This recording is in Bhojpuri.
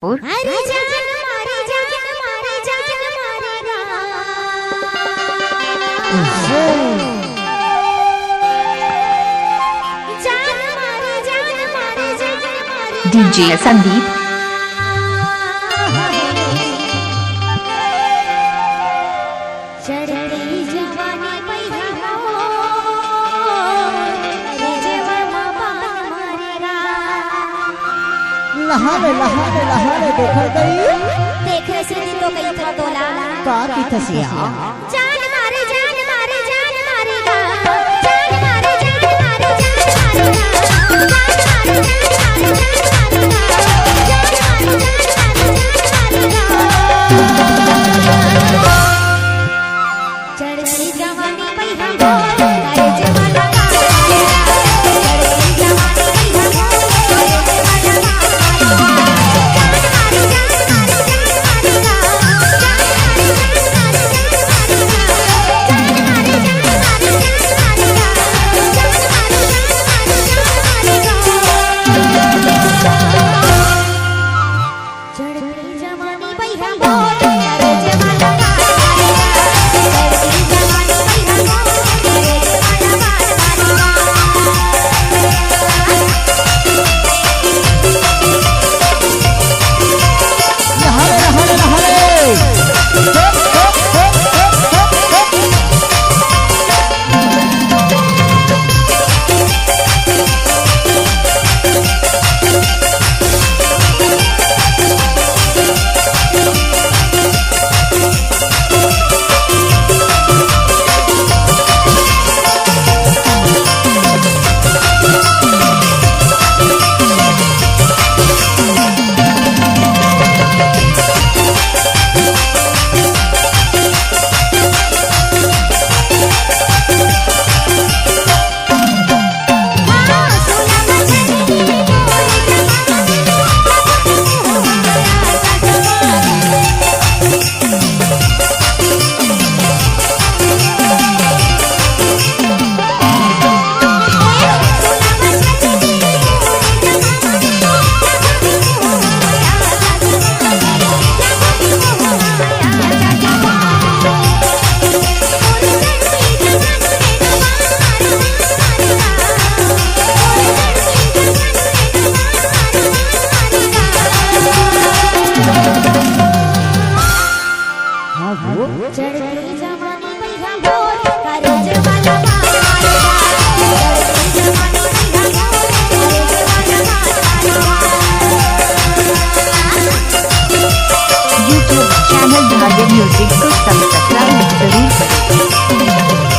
और अरे जान मारे जान मारे जान मारेगा जान मारे डीजे संदीप चढ़ती जवानी पहिया अरे जवाना पान मारेगा लहाले लहाले लहाले देखा गई देखे से तो कई था तोला का की थसिया जान मारे जान मारे जान मारेगा जान मारे जान मारे जान मारेगा जान मारे जान मारे जान मारेगा चढ़ती जवानी पहिया अरे जवाना चढ़ती जवानी पहिया बोल अरे जवाना मारेगा चढ़ती जवानी पहिया बोल अरे जवाना यूट्यूब चैनल भाग्य म्यूजिक को सब्सक्राइब जरूर करें।